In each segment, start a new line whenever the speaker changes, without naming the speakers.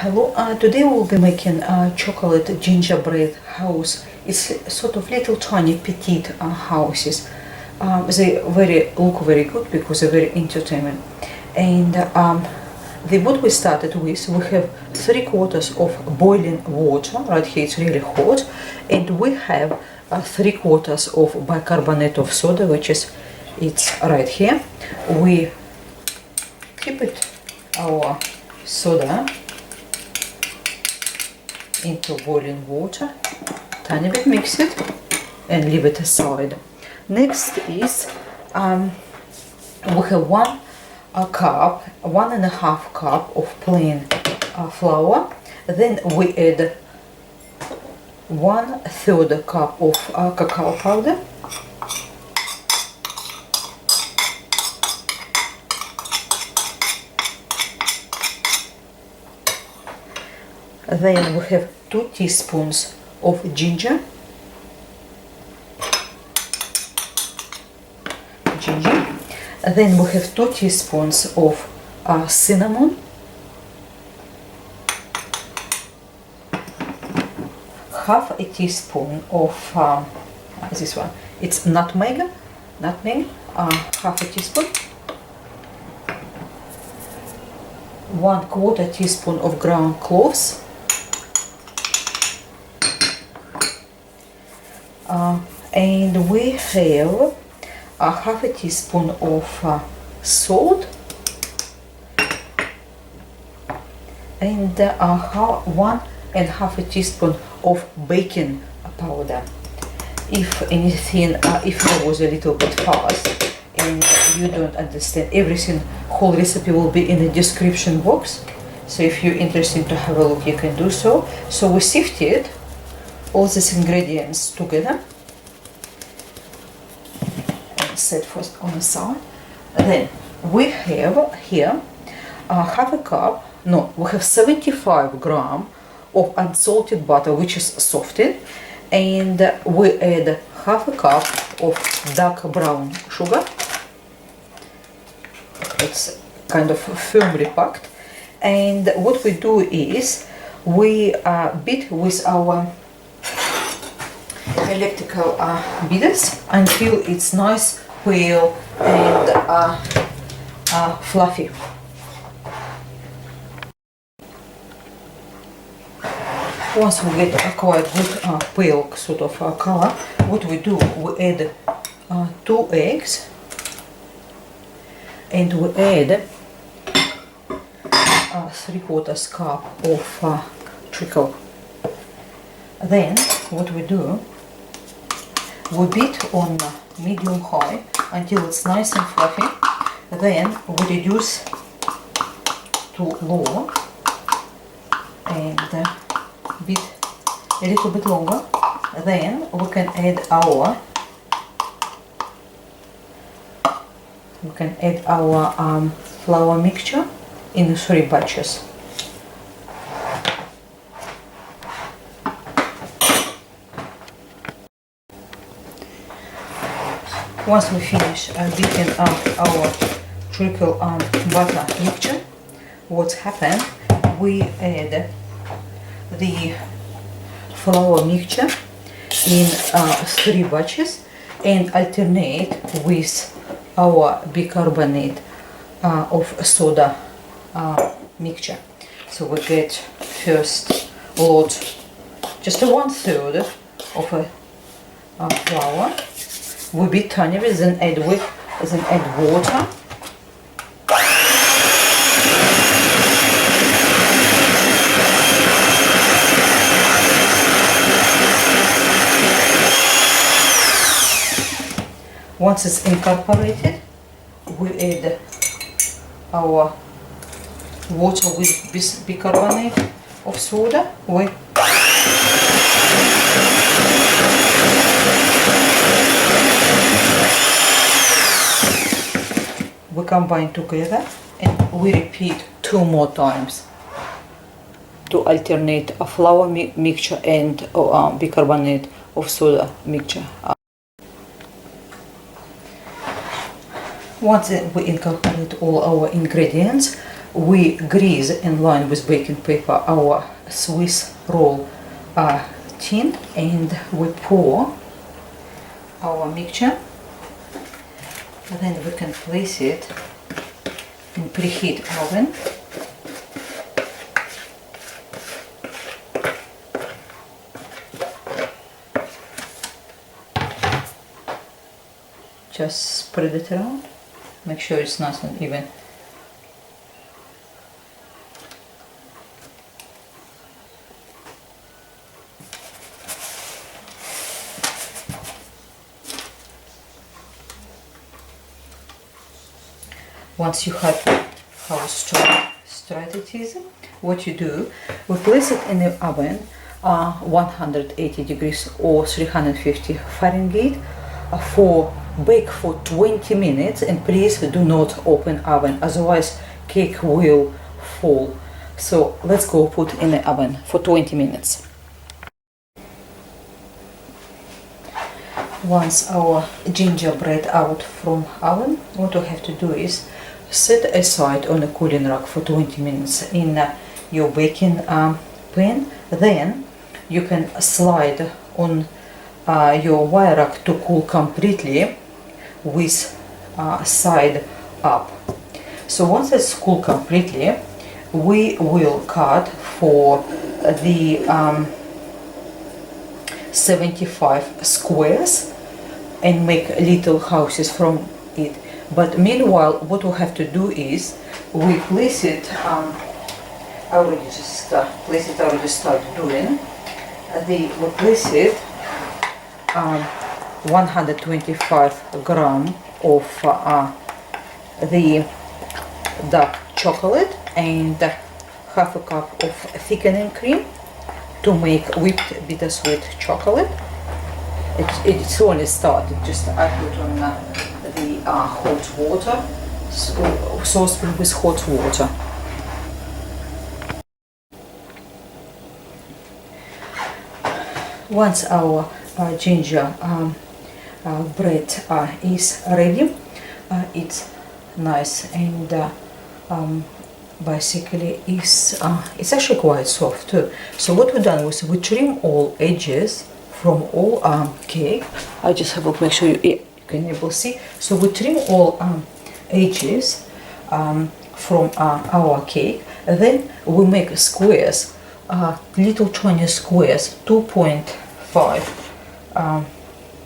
Hello, today we'll be making chocolate gingerbread house. It's sort of little tiny petite houses. They look very good because they're very entertaining. And what we started with, we have 3/4 of boiling water. Right here it's really hot, and we have 3/4 of bicarbonate of soda, which is it's right here. We keep it our soda into boiling water, tiny bit mix it and leave it aside. Next is we have 1.5 cup of plain flour. Then we add 1/3 cup of cacao powder. Then we have 2 teaspoons of ginger. Then we have 2 teaspoons of cinnamon. Half a teaspoon of this one. It's nutmeg. Half a teaspoon. 1/4 teaspoon of ground cloves. And we have half a teaspoon of salt and 1.5 teaspoon of baking powder. If there was a little bit fast and you don't understand everything, whole recipe will be in the description box. So if you're interested to have a look, you can do so. So we sifted all these ingredients together and set first on the side. Then we have here we have 75 grams of unsalted butter, which is softened, and we add half a cup of dark brown sugar. It's kind of firmly packed, and what we do is we beat with our electrical beaters until it's nice, pale and fluffy. Once we get quite good pale sort of color, what we do, we add 2 eggs and we add 3/4 cup of treacle. Then what we do, we beat on medium high until it's nice and fluffy. Then we reduce to low and beat a little bit longer. Then we can add our flour mixture in 3 batches. Once we finish beating up our treacle butter mixture, what's happened, we add the flour mixture in 3 batches and alternate with our bicarbonate of soda mixture. So we get first lot, just 1/3 of a flour. We beat tiny bit, then add water. Once it's incorporated, we add our water with bicarbonate of soda. We combine together and we repeat 2 more times to alternate a flour mixture and bicarbonate of soda mixture. Once we incorporate all our ingredients, we grease in line with baking paper our Swiss roll tin, and we pour our mixture. Then we can place it in preheat oven. Just spread it around. Make sure it's nice and even. Once you have how straight it is, what you do, we place it in the oven 180 degrees or 350 Fahrenheit for bake for 20 minutes, and please do not open oven, otherwise cake will fall. So let's go put in the oven for 20 minutes. Once our gingerbread out from oven, what we have to do is set aside on a cooling rack for 20 minutes in your baking pan. Then you can slide on your wire rack to cool completely with side up. So once it's cooled completely, we will cut for the 75 squares and make little houses from it. But meanwhile, what we have to do is we place it. Already start doing. We place it 125 gram of the dark chocolate and half a cup of thickening cream to make whipped bittersweet chocolate. It's only started. Just I put on the hot water, saucepan with hot water. Once our ginger bread is ready, it's nice and basically it's actually quite soft too. So what we've done was we trim all edges from all cake. I just have a make sure you can able see. So we trim all edges from our cake. Then we make squares, little tiny squares, 2.5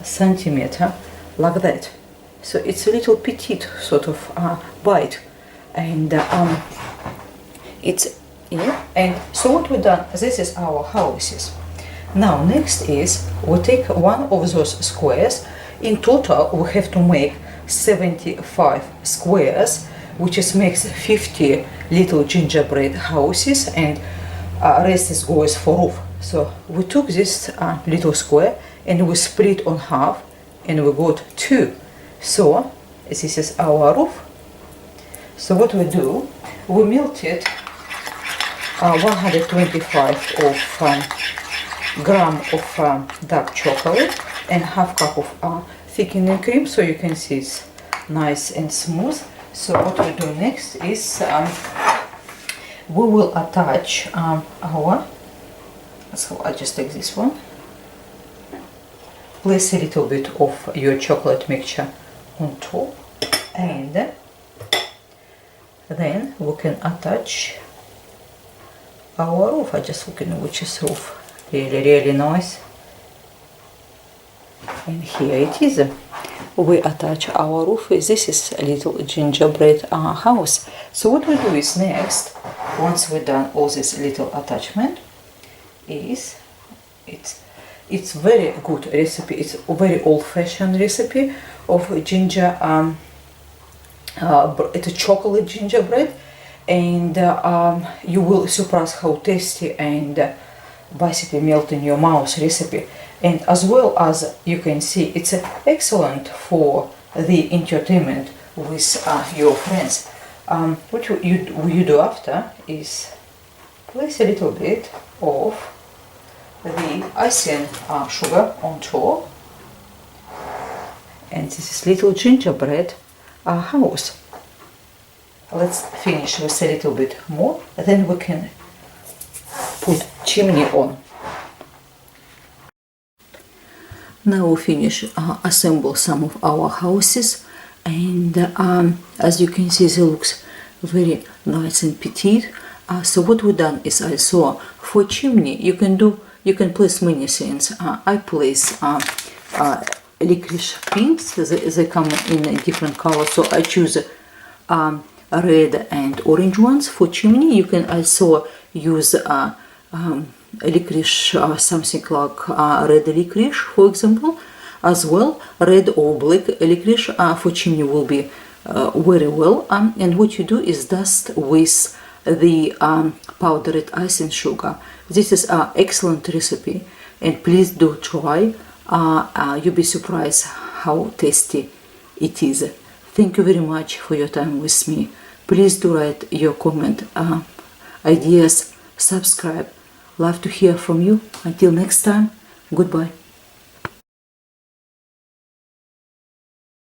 centimeter, like that. So it's a little petite sort of bite, and it's and so what we've done, this is our houses. Now next is we take one of those squares. In total we have to make 75 squares, which is makes 50 little gingerbread houses, and rest is goes for roof. So we took this little square and we split on half, and we got 2. So this is our roof. So what we do, we melted 125 of gram of dark chocolate and half cup of thickening cream, so you can see it's nice and smooth. So what we do next is we will attach our, so I just take this one, place a little bit of your chocolate mixture on top, and then we can attach our roof. I just looking which is roof, really nice. And here it is. We attach our roof. This is a little gingerbread house. So what we do is next, once we've done all this little attachment, is it's very good recipe. It's a very old-fashioned recipe of ginger. It's a chocolate gingerbread, and you will surprise how tasty and basically melt in your mouth recipe. And as well as you can see, it's excellent for the entertainment with your friends. What you do after is place a little bit of the icing sugar on top, and this is little gingerbread house. Let's finish with a little bit more, then we can put chimney on. Now we finish assemble some of our houses, and as you can see, it looks very nice and petite. So what we done is also for chimney you can place many things. I place licorice pinks. They come in a different color, so I choose red and orange ones for chimney. You can also use licorice, something like red licorice, for example, as well. Red or black licorice for chimney will be very well. And what you do is dust with the powdered icing sugar. This is an excellent recipe, and please do try. You'll be surprised how tasty it is. Thank you very much for your time with me. Please do write your comment, ideas, subscribe. Love to hear from you. Until next time, goodbye.